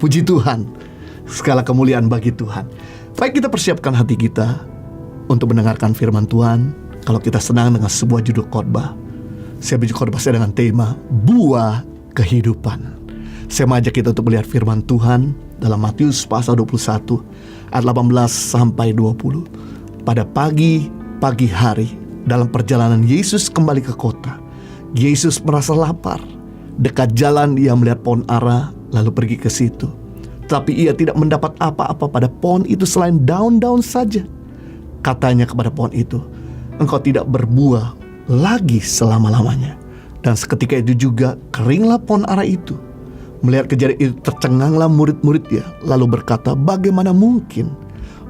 Puji Tuhan, segala kemuliaan bagi Tuhan. Baik, kita persiapkan hati kita untuk mendengarkan firman Tuhan. Kalau kita senang dengan sebuah judul khotbah, saya beri khotbah saya dengan tema buah kehidupan. Saya mengajak kita untuk melihat firman Tuhan dalam Matius pasal 21 ayat 18 sampai 20. Pada pagi hari dalam perjalanan Yesus kembali ke kota, Yesus merasa lapar. Dekat jalan ia melihat pohon ara, lalu pergi ke situ. Tapi ia tidak mendapat apa-apa pada pohon itu selain daun-daun saja. Katanya kepada pohon itu, engkau tidak berbuah lagi selama-lamanya. Dan seketika itu juga keringlah pohon ara itu. Melihat kejadian itu tercenganglah murid-muridnya, lalu berkata, bagaimana mungkin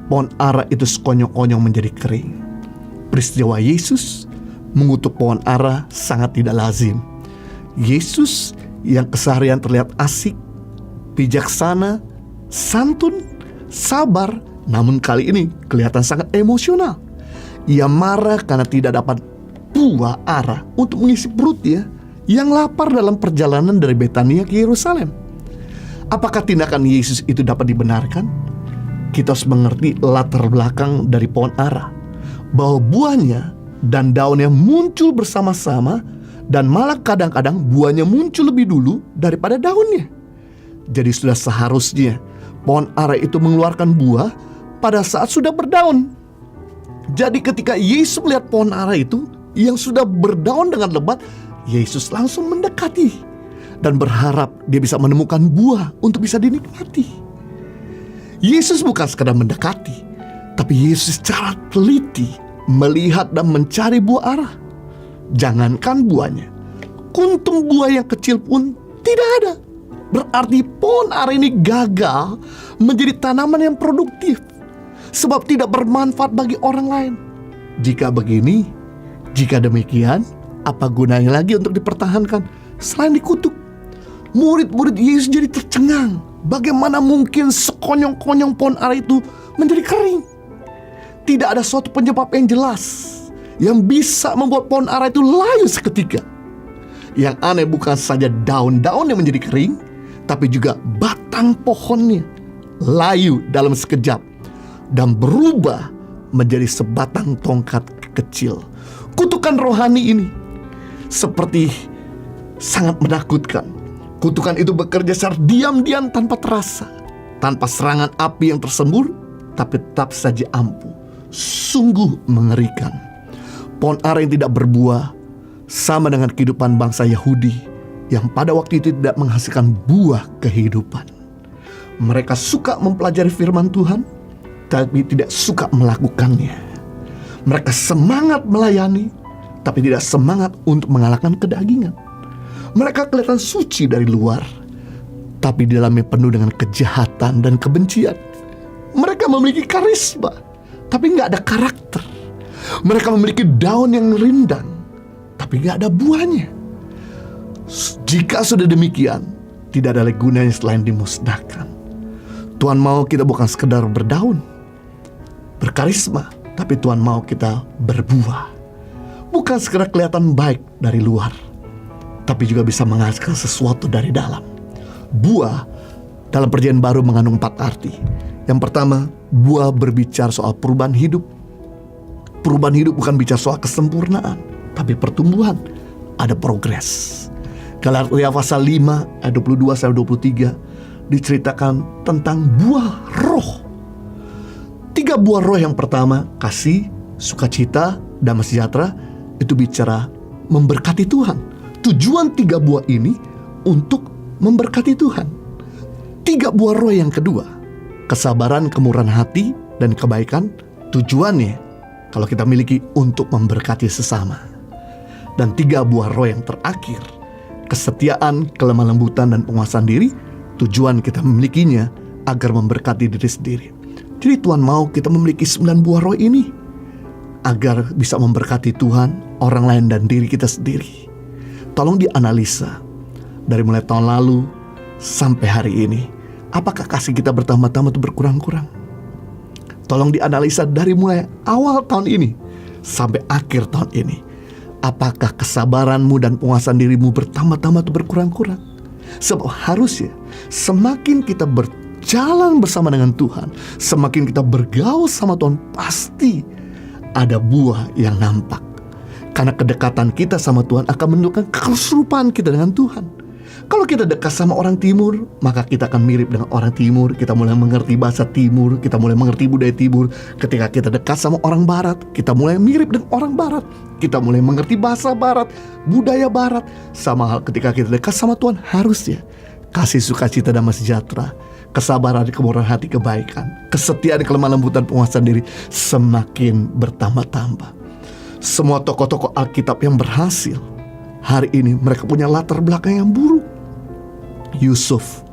pohon ara itu sekonyong-konyong menjadi kering? Peristiwa Yesus mengutuk pohon ara sangat tidak lazim. Yesus yang keseharian terlihat asik, bijaksana, santun, sabar, namun kali ini kelihatan sangat emosional. Ia marah karena tidak dapat buah ara untuk mengisi perutnya yang lapar dalam perjalanan dari Betania ke Yerusalem. Apakah tindakan Yesus itu dapat dibenarkan? Kita harus mengerti latar belakang dari pohon ara, bahwa buahnya dan daunnya muncul bersama-sama, dan malah kadang-kadang buahnya muncul lebih dulu daripada daunnya. Jadi sudah seharusnya pohon ara itu mengeluarkan buah pada saat sudah berdaun. Jadi ketika Yesus melihat pohon ara itu yang sudah berdaun dengan lebat, Yesus langsung mendekati dan berharap dia bisa menemukan buah untuk bisa dinikmati. Yesus bukan sekadar mendekati, tapi Yesus secara teliti melihat dan mencari buah ara. Jangankan buahnya, kuntum buah yang kecil pun tidak ada. Berarti pohon ara ini gagal menjadi tanaman yang produktif, sebab tidak bermanfaat bagi orang lain. Jika begini, jika demikian, apa gunanya lagi untuk dipertahankan selain dikutuk? Murid-murid Yesus jadi tercengang. Bagaimana mungkin sekonyong-konyong pohon ara itu menjadi kering? Tidak ada suatu penyebab yang jelas yang bisa membuat pohon ara itu layu seketika. Yang aneh bukan saja daun-daun yang menjadi kering, tapi juga batang pohonnya layu dalam sekejap dan berubah menjadi sebatang tongkat kecil. Kutukan rohani ini seperti sangat menakutkan. Kutukan itu bekerja secara diam-diam tanpa terasa, tanpa serangan api yang tersembur, tapi tetap saja ampuh. Sungguh mengerikan. Pohon ara yang tidak berbuah sama dengan kehidupan bangsa Yahudi yang pada waktu itu tidak menghasilkan buah kehidupan. Mereka suka mempelajari firman Tuhan, tapi tidak suka melakukannya. Mereka semangat melayani, tapi tidak semangat untuk mengalahkan kedagingan. Mereka kelihatan suci dari luar, tapi di dalamnya penuh dengan kejahatan dan kebencian. Mereka memiliki karisma, tapi nggak ada karakter. Mereka memiliki daun yang rindang, tapi nggak ada buahnya. Jika sudah demikian, tidak ada lagi gunanya selain dimusnahkan. Tuhan mau kita bukan sekedar berdaun, berkarisma, tapi Tuhan mau kita berbuah. Bukan sekedar kelihatan baik dari luar, tapi juga bisa menghasilkan sesuatu dari dalam. Buah dalam Perjanjian Baru mengandung 4 arti. Yang pertama, buah berbicara soal perubahan hidup. Perubahan hidup bukan bicara soal kesempurnaan, tapi pertumbuhan, ada progres. Galatia pasal 5 ayat 22-23 diceritakan tentang buah roh. 3 buah roh yang pertama, kasih, sukacita, damai sejahtera, itu bicara memberkati Tuhan. Tujuan 3 buah ini untuk memberkati Tuhan. 3 buah roh yang kedua, kesabaran, kemurahan hati, dan kebaikan, tujuannya kalau kita miliki untuk memberkati sesama. Dan 3 buah roh yang terakhir, kesetiaan, kelemah lembutan, dan penguasaan diri, tujuan kita memilikinya agar memberkati diri sendiri. Jadi Tuhan mau kita memiliki 9 buah roh ini agar bisa memberkati Tuhan, orang lain, dan diri kita sendiri. Tolong dianalisa dari mulai tahun lalu sampai hari ini. Apakah kasih kita bertambah-tambah atau berkurang-kurang? Tolong dianalisa dari mulai awal tahun ini sampai akhir tahun ini. Apakah kesabaranmu dan penguasaan dirimu bertambah-tambah atau berkurang-kurang? Sebab harusnya semakin kita berjalan bersama dengan Tuhan, semakin kita bergaul sama Tuhan, pasti ada buah yang nampak. Karena kedekatan kita sama Tuhan akan menunjukkan keserupaan kita dengan Tuhan. Kalau kita dekat sama orang timur, maka kita akan mirip dengan orang timur. Kita mulai mengerti bahasa timur, kita mulai mengerti budaya timur. Ketika kita dekat sama orang barat, kita mulai mirip dengan orang barat. Kita mulai mengerti bahasa barat, budaya barat. Sama hal ketika kita dekat sama Tuhan, harusnya kasih sukacita dan sejahtera, kesabaran, kemurahan hati, kebaikan, kesetiaan, kelemah lembutan, penguasaan diri semakin bertambah-tambah. Semua tokoh-tokoh Alkitab yang berhasil hari ini, mereka punya latar belakang yang buruk. Yusuf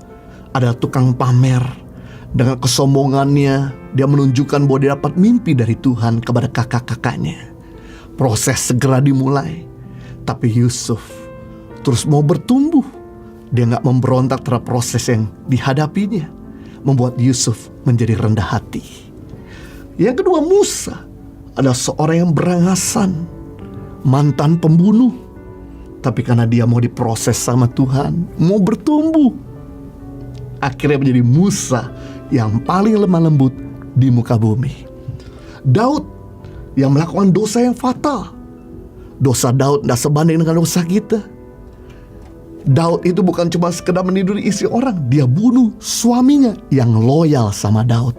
adalah tukang pamer. Dengan kesombongannya, dia menunjukkan bahwa dia dapat mimpi dari Tuhan kepada kakak-kakaknya. Proses segera dimulai, tapi Yusuf terus mau bertumbuh. Dia gak memberontak terhadap proses yang dihadapinya, membuat Yusuf menjadi rendah hati. Yang kedua, Musa adalah seorang yang berangasan, mantan pembunuh. Tapi karena dia mau diproses sama Tuhan, mau bertumbuh, akhirnya menjadi Musa yang paling lemah lembut di muka bumi. Daud yang melakukan dosa yang fatal. Dosa Daud tidak sebanding dengan dosa kita. Daud itu bukan cuma sekedar meniduri istri orang, dia bunuh suaminya yang loyal sama Daud.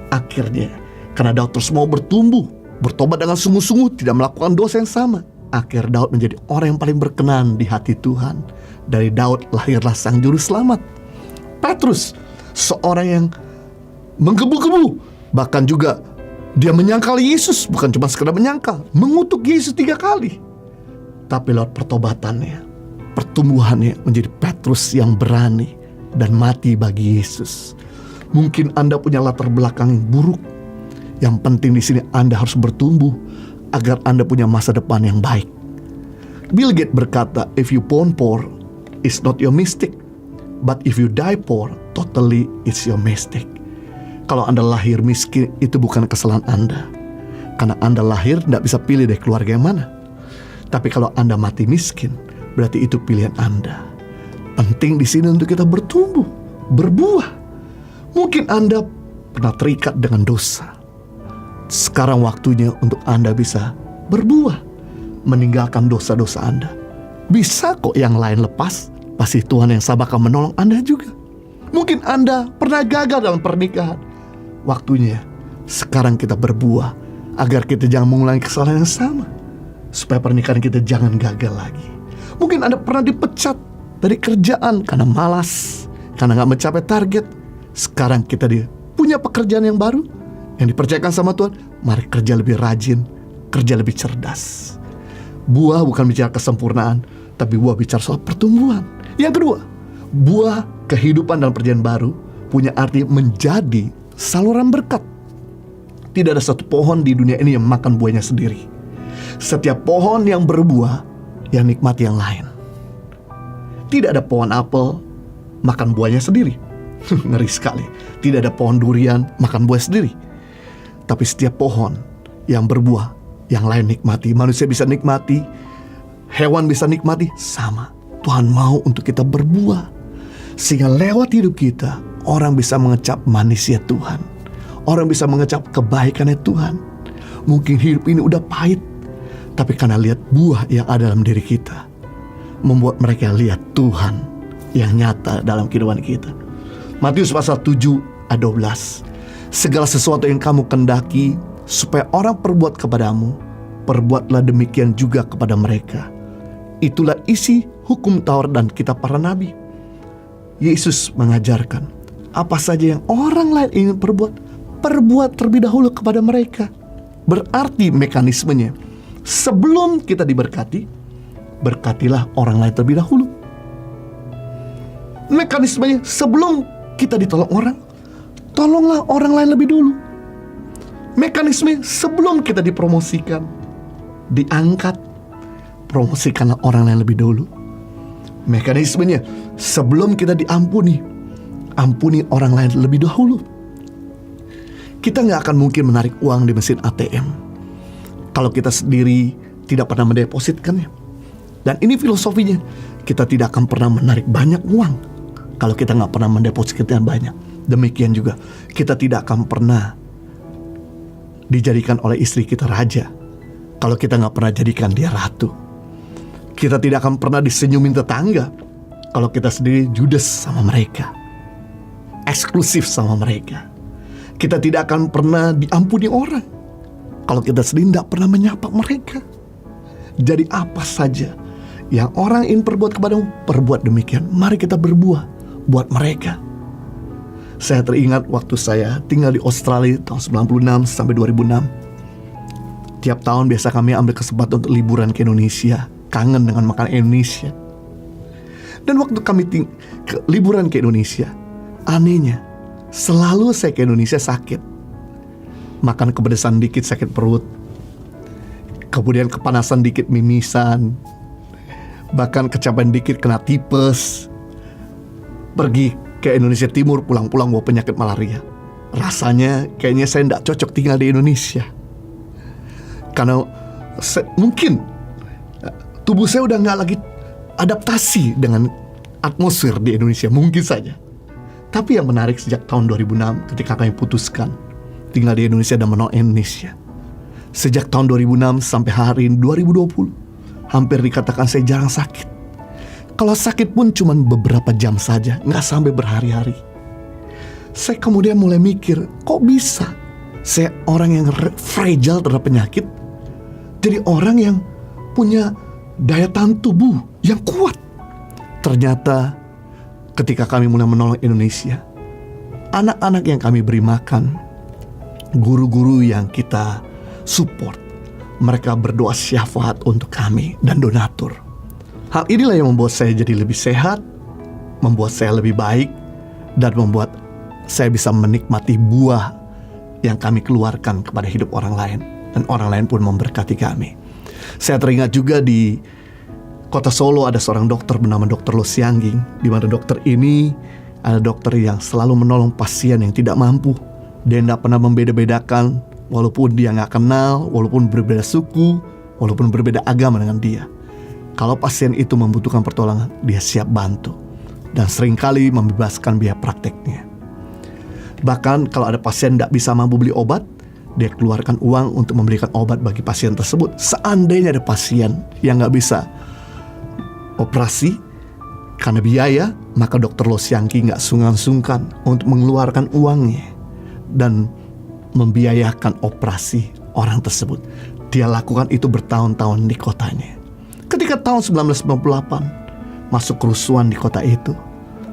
Akhirnya karena Daud terus mau bertumbuh, bertobat dengan sungguh-sungguh, tidak melakukan dosa yang sama, akhir Daud menjadi orang yang paling berkenan di hati Tuhan. Dari Daud lahirlah sang juru selamat. Petrus, seorang yang menggebu-gebu, bahkan juga dia menyangkal Yesus. Bukan cuma sekedar menyangkal, mengutuk Yesus 3 kali. Tapi lewat pertobatannya, pertumbuhannya menjadi Petrus yang berani dan mati bagi Yesus. Mungkin Anda punya latar belakang yang buruk. Yang penting di sini Anda harus bertumbuh agar Anda punya masa depan yang baik. Bill Gates berkata, if you born poor, it's not your mistake. But if you die poor, totally it's your mistake. Kalau Anda lahir miskin, itu bukan kesalahan Anda. Karena Anda lahir tidak bisa pilih dari keluarga yang mana. Tapi kalau Anda mati miskin, berarti itu pilihan Anda. Penting di sini untuk kita bertumbuh, berbuah. Mungkin Anda pernah terikat dengan dosa. Sekarang waktunya untuk Anda bisa berbuah, meninggalkan dosa-dosa Anda. Bisa kok yang lain lepas, pasti Tuhan yang sabar akan menolong Anda juga. Mungkin Anda pernah gagal dalam pernikahan. Waktunya sekarang kita berbuah, agar kita jangan mengulangi kesalahan yang sama, supaya pernikahan kita jangan gagal lagi. Mungkin Anda pernah dipecat dari kerjaan karena malas, karena gak mencapai target. Sekarang kita punya pekerjaan yang baru, yang dipercayakan sama Tuhan. Mari kerja lebih rajin, kerja lebih cerdas. Buah bukan bicara kesempurnaan, tapi buah bicara soal pertumbuhan. Yang kedua, buah kehidupan dalam perjanjian baru punya arti menjadi saluran berkat. Tidak ada satu pohon di dunia ini yang makan buahnya sendiri. Setiap pohon yang berbuah, yang nikmati yang lain. Tidak ada pohon apel makan buahnya sendiri. Ngeri sekali. Tidak ada pohon durian makan buah sendiri. Tapi setiap pohon yang berbuah, yang lain nikmati. Manusia bisa nikmati, hewan bisa nikmati, sama. Tuhan mau untuk kita berbuah, sehingga lewat hidup kita, orang bisa mengecap manisnya Tuhan. Orang bisa mengecap kebaikannya Tuhan. Mungkin hidup ini udah pahit, tapi karena lihat buah yang ada dalam diri kita, membuat mereka lihat Tuhan yang nyata dalam kehidupan kita. Matius pasal 7 ayat 12. Segala sesuatu yang kamu kendaki supaya orang perbuat kepadamu, perbuatlah demikian juga kepada mereka. Itulah isi hukum Taurat dan kitab para nabi. Yesus mengajarkan, apa saja yang orang lain ingin perbuat, perbuat terlebih dahulu kepada mereka. Berarti mekanismenya, sebelum kita diberkati, berkatilah orang lain terlebih dahulu. Mekanismenya, sebelum kita ditolong orang, tolonglah orang lain lebih dulu. Mekanisme sebelum kita dipromosikan, diangkat, promosikanlah orang lain lebih dulu. Mekanismenya sebelum kita diampuni, ampuni orang lain lebih dahulu. Kita gak akan mungkin menarik uang di mesin ATM kalau kita sendiri tidak pernah mendepositkannya. Dan ini filosofinya, kita tidak akan pernah menarik banyak uang kalau kita nggak pernah mendepositkan banyak. Demikian juga kita tidak akan pernah dijadikan oleh istri kita raja kalau kita nggak pernah jadikan dia ratu. Kita tidak akan pernah disenyumin tetangga kalau kita sendiri judes sama mereka, eksklusif sama mereka. Kita tidak akan pernah diampuni orang kalau kita sendiri tidak pernah menyapa mereka. Jadi apa saja yang orang ingin perbuat kepadamu, perbuat demikian. Mari kita berbuah buat mereka. Saya teringat waktu saya tinggal di Australia tahun 96 sampai 2006. Tiap tahun biasa kami ambil kesempatan untuk liburan ke Indonesia. Kangen dengan makanan Indonesia. Dan waktu kami liburan ke Indonesia, anehnya selalu saya ke Indonesia sakit. Makan kepedesan dikit sakit perut, kemudian kepanasan dikit mimisan, bahkan kecapean dikit kena tipes. Pergi ke Indonesia Timur, pulang-pulang bawa penyakit malaria. Rasanya kayaknya saya tidak cocok tinggal di Indonesia. Karena mungkin tubuh saya udah nggak lagi adaptasi dengan atmosfer di Indonesia, mungkin saja. Tapi yang menarik sejak tahun 2006 ketika kami putuskan tinggal di Indonesia dan menolak Indonesia. Sejak tahun 2006 sampai hari ini 2020, hampir dikatakan saya jarang sakit. Kalau sakit pun cuma beberapa jam saja, nggak sampai berhari-hari. Saya kemudian mulai mikir, kok bisa saya orang yang fragile terhadap penyakit jadi orang yang punya daya tahan tubuh yang kuat. Ternyata ketika kami mulai menolong Indonesia, anak-anak yang kami beri makan, guru-guru yang kita support, mereka berdoa syafaat untuk kami dan donatur. Hal inilah yang membuat saya jadi lebih sehat, membuat saya lebih baik, dan membuat saya bisa menikmati buah yang kami keluarkan kepada hidup orang lain, dan orang lain pun memberkati kami. Saya teringat juga di kota Solo ada seorang dokter bernama Dr. Lo Siangging, di mana dokter ini ada dokter yang selalu menolong pasien yang tidak mampu. Dia tidak pernah membeda-bedakan, walaupun dia nggak kenal, walaupun berbeda suku, walaupun berbeda agama dengan dia. Kalau pasien itu membutuhkan pertolongan, dia siap bantu, dan seringkali membebaskan biaya prakteknya. Bahkan kalau ada pasien tidak bisa mampu beli obat, dia keluarkan uang untuk membelikan obat bagi pasien tersebut. Seandainya ada pasien yang nggak bisa operasi karena biaya, maka Dr. Lo Siangging nggak sungkan-sungkan untuk mengeluarkan uangnya dan membiayakan operasi orang tersebut. Dia lakukan itu bertahun-tahun di kotanya. Ketika tahun 1998 masuk kerusuhan di kota itu,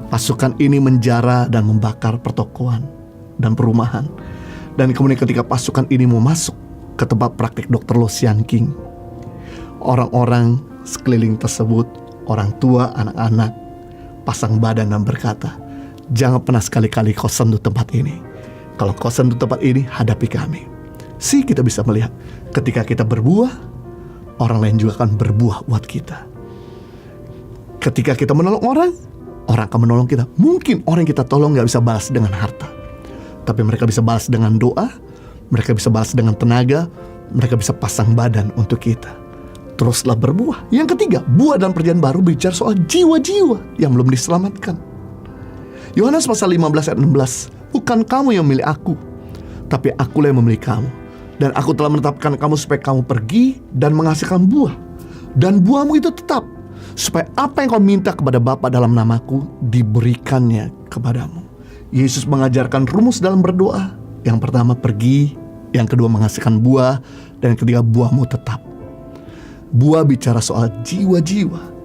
pasukan ini menjara dan membakar pertokoan dan perumahan. Dan kemudian ketika pasukan ini mau masuk ke tempat praktik Dr. Lo Siangging, orang-orang sekeliling tersebut, orang tua, anak-anak, pasang badan dan berkata, jangan pernah sekali-kali kau sentuh tempat ini. Kalau kau sentuh tempat ini, hadapi kami. Kita bisa melihat ketika kita berbuah, orang lain juga akan berbuah buat kita. Ketika kita menolong orang, orang akan menolong kita. Mungkin orang yang kita tolong gak bisa balas dengan harta, tapi mereka bisa balas dengan doa, mereka bisa balas dengan tenaga, mereka bisa pasang badan untuk kita. Teruslah berbuah. Yang ketiga, buah dan perjanjian baru bicara soal jiwa-jiwa yang belum diselamatkan. Yohanes pasal 15 ayat 16, bukan kamu yang memilih aku, tapi akulah yang memilih kamu. Dan aku telah menetapkan kamu supaya kamu pergi dan menghasilkan buah, dan buahmu itu tetap, supaya apa yang kau minta kepada Bapa dalam namaku diberikannya kepadamu. Yesus mengajarkan rumus dalam berdoa. Yang pertama pergi, yang kedua menghasilkan buah, dan yang ketiga buahmu tetap. Buah bicara soal jiwa-jiwa.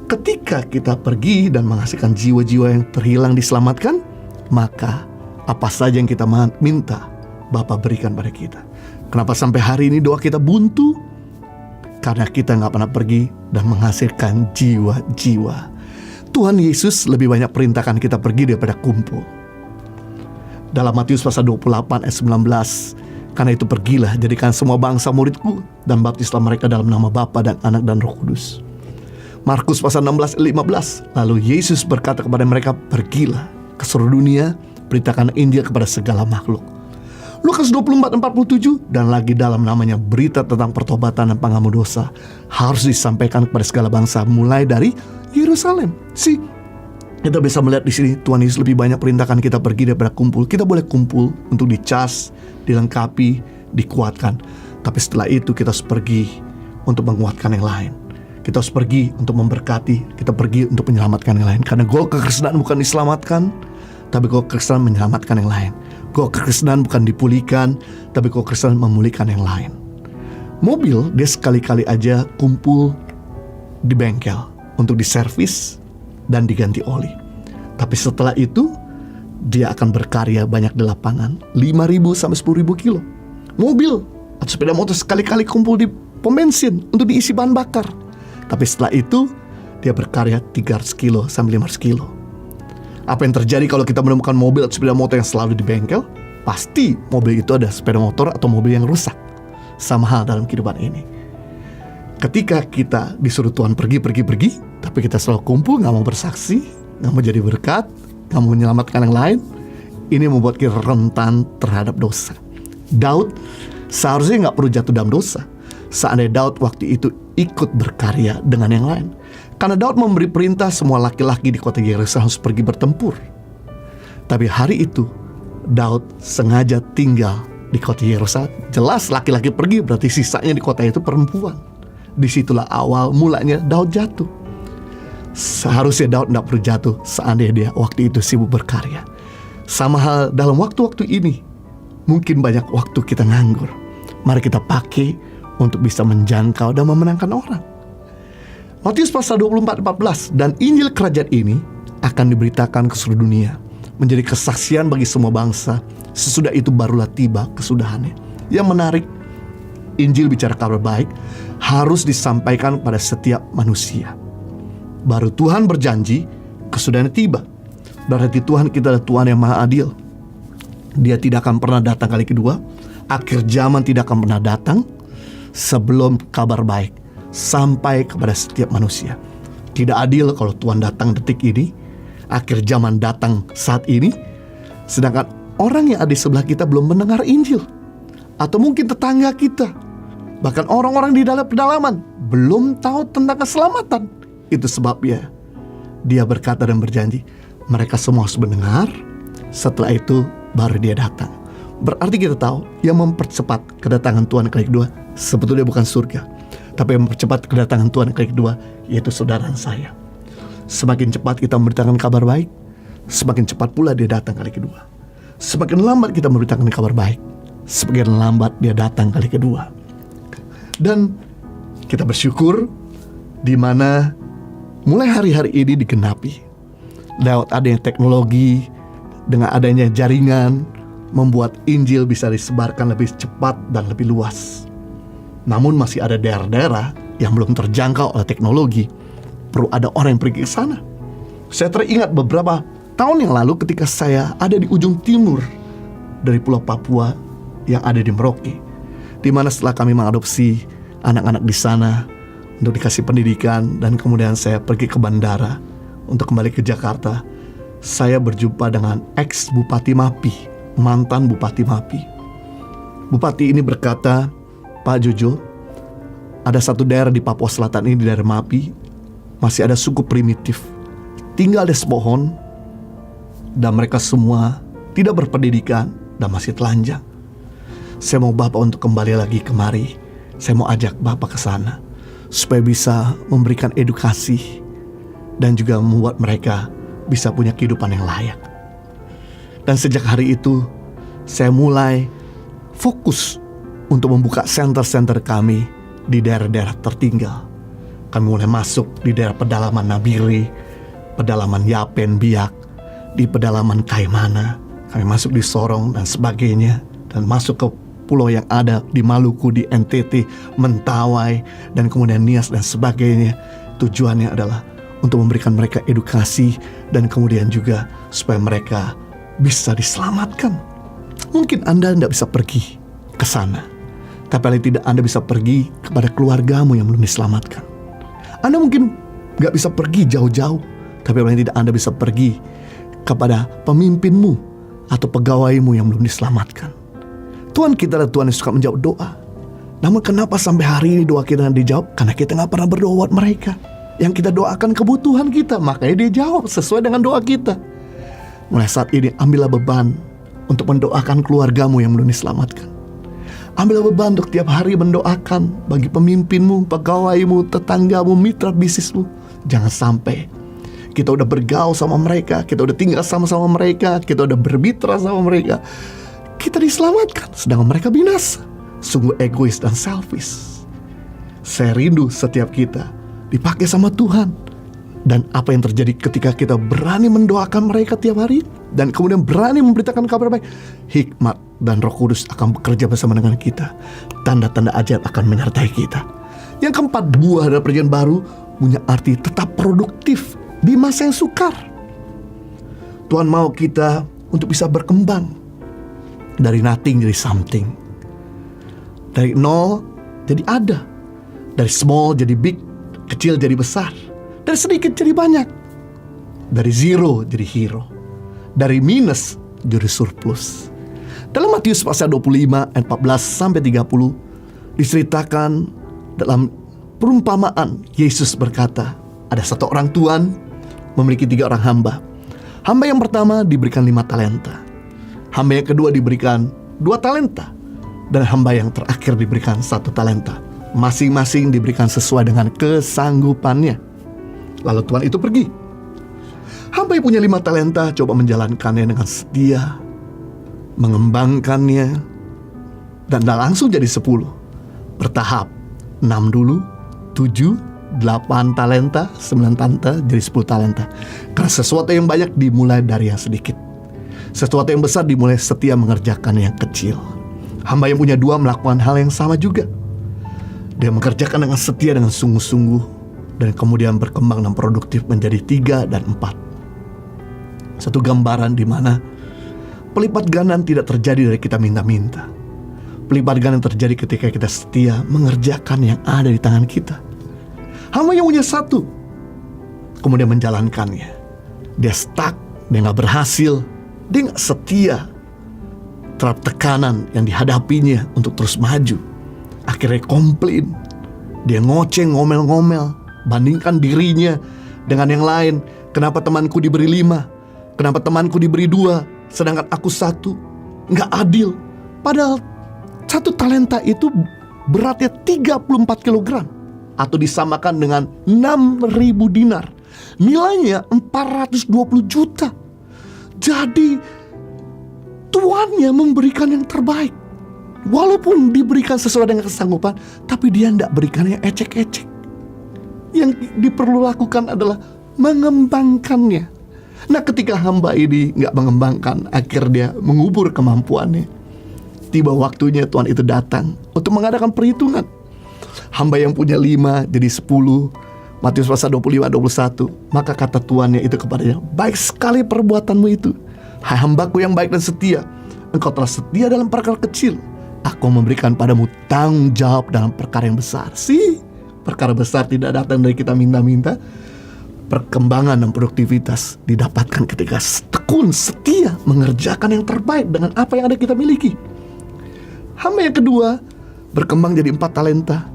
Ketika kita pergi dan menghasilkan jiwa-jiwa yang terhilang diselamatkan, maka apa saja yang kita minta, Bapa berikan pada kita. Kenapa sampai hari ini doa kita buntu? Karena kita gak pernah pergi dan menghasilkan jiwa-jiwa. Tuhan Yesus lebih banyak perintahkan kita pergi daripada kumpul. Dalam Matius pasal 28 ayat 19, karena itu pergilah, jadikan semua bangsa muridku, dan baptislah mereka dalam nama Bapa dan Anak dan Roh Kudus. Markus pasal 16 ayat 15, lalu Yesus berkata kepada mereka, pergilah ke seluruh dunia, beritakan Injil kepada segala makhluk. Lukas 24:47, dan lagi dalam namanya berita tentang pertobatan dan pengampun dosa harus disampaikan kepada segala bangsa, mulai dari Yerusalem. Kita bisa melihat di sini Tuhan Yesus lebih banyak perintahkan kita pergi daripada kumpul. Kita boleh kumpul untuk dicas, dilengkapi, dikuatkan. Tapi setelah itu kita harus pergi untuk menguatkan yang lain. Kita harus pergi untuk memberkati. Kita pergi untuk menyelamatkan yang lain. Karena goal kekristenan bukan diselamatkan, tapi goal kekristenan menyelamatkan yang lain. Goal kekristenan bukan dipulihkan, tapi goal kekristenan memulihkan yang lain. Mobil dia sekali-kali aja kumpul di bengkel untuk diservis dan diganti oli. Tapi setelah itu dia akan berkarya banyak di lapangan, 5.000 sampai 10.000 kilo. Mobil atau sepeda motor sekali-kali kumpul di pom bensin untuk diisi bahan bakar. Tapi setelah itu dia berkarya 300 kilo sampai 500 kilo. Apa yang terjadi kalau kita menemukan mobil atau sepeda motor yang selalu di bengkel? Pasti mobil itu ada sepeda motor atau mobil yang rusak. Sama hal dalam kehidupan ini. Ketika kita disuruh Tuhan pergi, tapi kita selalu kumpul, gak mau bersaksi, gak mau jadi berkat, gak mau menyelamatkan yang lain, ini membuat kita rentan terhadap dosa. Daud seharusnya gak perlu jatuh dalam dosa seandainya Daud waktu itu ikut berkarya dengan yang lain. Karena Daud memberi perintah semua laki-laki di kota Yerusalem harus pergi bertempur. Tapi hari itu Daud sengaja tinggal di kota Yerusalem. Jelas laki-laki pergi, berarti sisanya di kota itu perempuan. Disitulah awal mulanya Daud jatuh. Seharusnya Daud tidak perlu jatuh seandainya dia waktu itu sibuk berkarya. Sama hal dalam waktu-waktu ini. Mungkin banyak waktu kita nganggur. Mari kita pakai untuk bisa menjangkau dan memenangkan orang. Matius pasal 24-14, dan Injil kerajaan ini akan diberitakan ke seluruh dunia, menjadi kesaksian bagi semua bangsa. Sesudah itu barulah tiba kesudahannya. Yang menarik, Injil bicara kabar baik harus disampaikan pada setiap manusia. Baru Tuhan berjanji kesudahannya tiba. Berarti Tuhan kita adalah Tuhan yang maha adil. Dia tidak akan pernah datang kali kedua. Akhir zaman tidak akan pernah datang sebelum kabar baik sampai kepada setiap manusia. Tidak adil kalau Tuhan datang detik ini, akhir zaman datang saat ini, sedangkan orang yang ada di sebelah kita belum mendengar Injil. Atau mungkin tetangga kita, bahkan orang-orang di dalam pedalaman belum tahu tentang keselamatan. Itu sebabnya dia berkata dan berjanji, mereka semua harus mendengar, setelah itu baru dia datang. Berarti kita tahu yang mempercepat kedatangan Tuhan kali kedua sebetulnya bukan surga, tapi yang mempercepat kedatangan Tuhan kali kedua yaitu saudara dan saya. Semakin cepat kita memberitakan kabar baik, semakin cepat pula dia datang kali kedua. Semakin lambat kita memberitakan kabar baik, semakin lambat dia datang kali kedua. Dan kita bersyukur di mana mulai hari-hari ini digenapi lewat adanya teknologi, dengan adanya jaringan, membuat Injil bisa disebarkan lebih cepat dan lebih luas. Namun masih ada daerah-daerah yang belum terjangkau oleh teknologi. Perlu ada orang yang pergi ke sana. Saya teringat beberapa tahun yang lalu ketika saya ada di ujung timur dari Pulau Papua yang ada di Merauke, di mana setelah kami mengadopsi anak-anak di sana untuk dikasih pendidikan, dan kemudian saya pergi ke bandara untuk kembali ke Jakarta, saya berjumpa dengan ex-Bupati Mapi, mantan Bupati Mapi. Bupati ini berkata, Pak Jojo, ada satu daerah di Papua Selatan ini, di daerah Mapi, masih ada suku primitif, tinggal di sepohon, dan mereka semua tidak berpendidikan dan masih telanjang. Saya mau Bapak untuk kembali lagi kemari. Saya mau ajak Bapak ke sana supaya bisa memberikan edukasi dan juga membuat mereka bisa punya kehidupan yang layak. Dan sejak hari itu saya mulai fokus untuk membuka center-center kami di daerah-daerah tertinggal. Kami mulai masuk di daerah pedalaman Nabire, pedalaman Yapen, Biak, di pedalaman Kaimana. Kami masuk di Sorong dan sebagainya, dan masuk ke pulau yang ada di Maluku, di NTT, Mentawai, dan kemudian Nias dan sebagainya. Tujuannya adalah untuk memberikan mereka edukasi dan kemudian juga supaya mereka bisa diselamatkan. Mungkin Anda tidak bisa pergi ke sana, tapi paling tidak Anda bisa pergi kepada keluargamu yang belum diselamatkan. Anda mungkin gak bisa pergi jauh-jauh, tapi paling tidak Anda bisa pergi kepada pemimpinmu atau pegawaimu yang belum diselamatkan. Tuhan kita adalah Tuhan yang suka menjawab doa. Namun kenapa sampai hari ini doa kita tidak dijawab? Karena kita gak pernah berdoa buat mereka. yang kita doakan kebutuhan kita, makanya dia jawab sesuai dengan doa kita. Mulai saat ini ambillah beban untuk mendoakan keluargamu yang belum diselamatkan. Ambillah beban untuk tiap hari mendoakan bagi pemimpinmu, pegawaimu, tetanggamu, mitra bisnismu. Jangan sampai kita udah bergaul sama mereka, kita udah tinggal sama-sama mereka, kita udah bermitra sama mereka, kita diselamatkan sedangkan mereka binasa. Sungguh egois dan selfish. Saya rindu setiap kita dipakai sama Tuhan. Dan apa yang terjadi ketika kita berani mendoakan mereka tiap hari dan kemudian berani memberitakan kabar baik, hikmat dan Roh Kudus akan bekerja bersama dengan kita. Tanda-tanda ajaib akan menyertai kita. Yang keempat, buah dari perjanjian baru punya arti tetap produktif di masa yang sukar. Tuhan mau kita untuk bisa berkembang dari nothing jadi something, dari nol jadi ada, dari small jadi big, kecil jadi besar, dari sedikit jadi banyak, dari zero jadi hero, dari minus jadi surplus. Dalam Matius pasal 25 ayat 14-30 diceritakan dalam perumpamaan, Yesus berkata, ada satu orang tuan memiliki 3 orang hamba. Hamba yang pertama diberikan 5 talenta, hamba yang kedua diberikan 2 talenta, dan hamba yang terakhir diberikan 1 talenta. Masing-masing diberikan sesuai dengan kesanggupannya. Lalu tuan itu pergi. Hamba yang punya 5 talenta coba menjalankannya dengan setia, mengembangkannya, dan langsung jadi 10. Bertahap, 6 dulu, 7, 8 talenta, 9 talenta, jadi 10 talenta. Karena sesuatu yang banyak dimulai dari yang sedikit. Sesuatu yang besar dimulai setia mengerjakan yang kecil. Hamba yang punya 2 melakukan hal yang sama juga. Dia mengerjakan dengan setia, dengan sungguh-sungguh, dan kemudian berkembang dan produktif menjadi 3 dan 4. Satu gambaran di mana pelipat gandaan tidak terjadi dari kita minta-minta. Pelipat gandaan terjadi ketika kita setia mengerjakan yang ada di tangan kita. Hamba yang punya 1 kemudian menjalankannya, dia stuck, dia gak berhasil, dia gak setia terhadap tekanan yang dihadapinya untuk terus maju. Akhirnya komplain, dia ngoceh, ngomel-ngomel, bandingkan dirinya dengan yang lain. Kenapa temanku diberi 5? Kenapa temanku diberi 2? Sedangkan aku 1? Nggak adil. Padahal 1 talenta itu beratnya 34 kg, atau disamakan dengan 6.000 dinar. Nilainya 420 juta. Jadi tuannya memberikan yang terbaik. Walaupun diberikan sesuai dengan kesanggupan, tapi dia tidak berikan yang ecek-ecek. Yang diperlu lakukan adalah mengembangkannya. Nah, ketika hamba ini nggak mengembangkan, akhir dia mengubur kemampuannya. Tiba waktunya Tuhan itu datang untuk mengadakan perhitungan. Hamba yang punya 5 jadi 10. Matius pasal 25-21. Maka kata tuannya itu kepadanya, baik sekali perbuatanmu itu, hai hambaku yang baik dan setia. Engkau telah setia dalam perkara kecil, aku memberikan padamu tanggung jawab dalam perkara yang besar. Perkara besar tidak datang dari kita minta-minta. Perkembangan dan produktivitas didapatkan ketika tekun, setia mengerjakan yang terbaik dengan apa yang ada kita miliki. Hamba yang kedua berkembang jadi 4 talenta.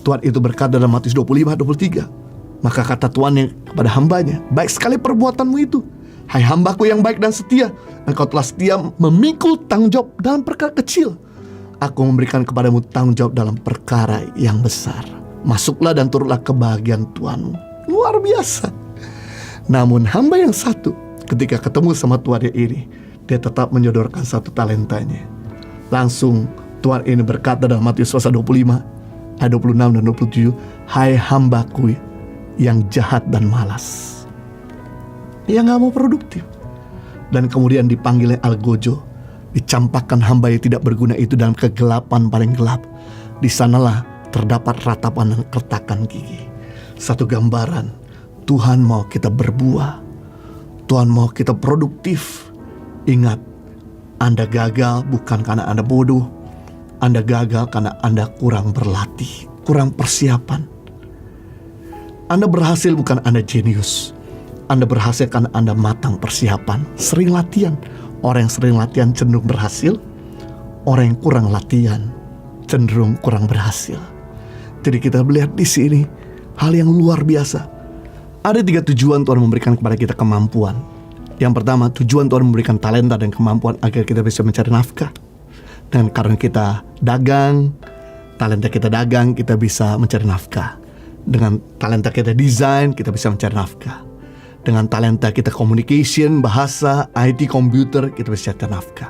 Tuhan itu berkata dalam Matius 25-23. Maka kata tuannya kepada hambanya, baik sekali perbuatanmu itu, hai hambaku yang baik dan setia. Engkau telah setia memikul tanggung jawab dalam perkara kecil, aku memberikan kepadamu tanggung jawab dalam perkara yang besar. Masuklah dan turutlah kebahagiaan Tuhanmu. Luar biasa. Namun hamba yang 1, ketika ketemu sama tuannya ini, dia tetap menyodorkan 1 talentanya. Langsung Tuhan ini berkata dalam Matius pasal 25 ayat 26 dan 27, hai hambaku yang jahat dan malas, yang gak mau produktif. Dan kemudian dipanggilnya algojo, dicampakkan hamba yang tidak berguna itu dalam kegelapan paling gelap. Di sanalah terdapat ratapan dan kertakan gigi. Satu gambaran, Tuhan mau kita berbuah, Tuhan mau kita produktif. Ingat, Anda gagal bukan karena Anda bodoh, Anda gagal karena Anda kurang berlatih, kurang persiapan. Anda berhasil bukan Anda jenius, Anda berhasil karena Anda matang persiapan, sering latihan. Orang yang sering latihan cenderung berhasil, orang yang kurang latihan cenderung kurang berhasil. Jadi kita melihat di sini hal yang luar biasa. Ada 3 tujuan Tuhan memberikan kepada kita kemampuan. Yang pertama, tujuan Tuhan memberikan talenta dan kemampuan agar kita bisa mencari nafkah. Dan karena kita dagang, talenta kita dagang, kita bisa mencari nafkah. Dengan talenta kita desain, kita bisa mencari nafkah. Dengan talenta kita communication, bahasa, IT, komputer, kita bisa mencari nafkah.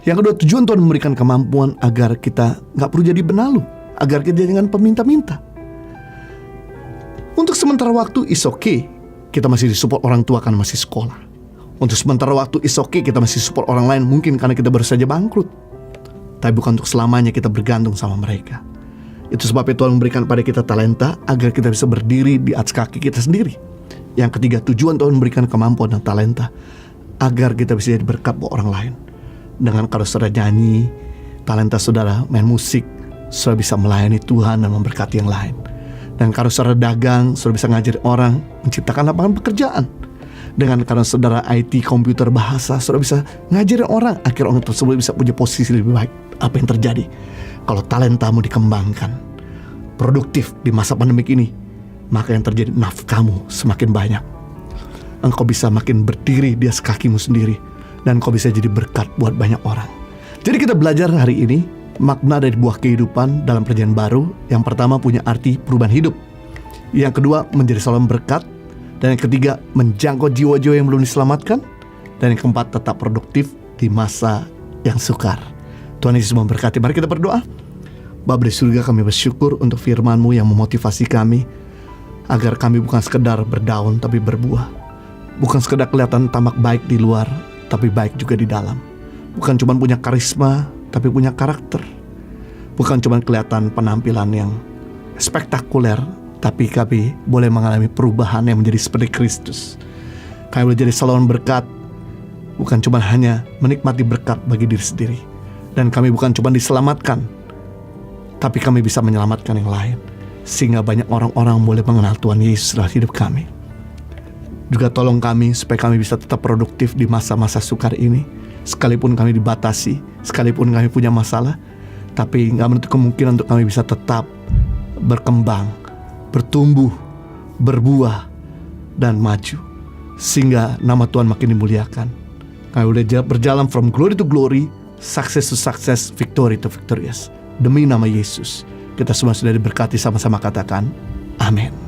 Yang kedua, tujuan Tuhan memberikan kemampuan agar kita gak perlu jadi benalu, agar kita jangan peminta-minta. Untuk sementara waktu is okay, kita masih disupport orang tua karena masih sekolah. Untuk sementara waktu is okay, kita masih support orang lain mungkin karena kita baru saja bangkrut. Tapi bukan untuk selamanya kita bergantung sama mereka. Itu sebabnya Tuhan memberikan pada kita talenta agar kita bisa berdiri di atas kaki kita sendiri. Yang ketiga, tujuan Tuhan memberikan kemampuan dan talenta agar kita bisa jadi berkat buat orang lain. Dengan kalau saudara nyanyi, talenta saudara main musik, saudara bisa melayani Tuhan dan memberkati yang lain. Dan kalau saudara dagang, saudara bisa ngajari orang, menciptakan lapangan pekerjaan. Dengan karena saudara IT, komputer, bahasa, saudara bisa ngajarin orang, akhirnya orang tersebut bisa punya posisi lebih baik. Apa yang terjadi kalau talentamu dikembangkan, produktif di masa pandemik ini, maka yang terjadi nafkahmu semakin banyak. Engkau bisa makin berdiri di atas kakimu sendiri, dan engkau bisa jadi berkat buat banyak orang. Jadi kita belajar hari ini makna dari buah kehidupan dalam perjanjian baru. Yang pertama punya arti perubahan hidup. Yang kedua menjadi saluran berkat. Dan yang ketiga menjangkau jiwa-jiwa yang belum diselamatkan. Dan yang keempat tetap produktif di masa yang sukar. Tuhan Yesus memberkati. Mari kita berdoa. Bapa di surga, kami bersyukur untuk firman-Mu yang memotivasi kami agar kami bukan sekedar berdaun tapi berbuah. Bukan sekedar kelihatan tampak baik di luar, tapi baik juga di dalam. Bukan cuma punya karisma, tapi punya karakter. Bukan cuma kelihatan penampilan yang spektakuler, tapi kami boleh mengalami perubahan yang menjadi seperti Kristus. Kami boleh jadi saluran berkat, bukan cuma hanya menikmati berkat bagi diri sendiri. Dan kami bukan cuma diselamatkan, tapi kami bisa menyelamatkan yang lain, sehingga banyak orang-orang boleh mengenal Tuhan Yesus dalam hidup kami. Juga tolong kami supaya kami bisa tetap produktif di masa-masa sukar ini. Sekalipun kami dibatasi, sekalipun kami punya masalah, tapi gak menutup kemungkinan untuk kami bisa tetap berkembang, bertumbuh, berbuah, dan maju, sehingga nama Tuhan makin dimuliakan. Kami boleh berjalan from glory to glory, success to success, victory to victorious. Demi nama Yesus, kita semua sudah diberkati, sama-sama katakan amin.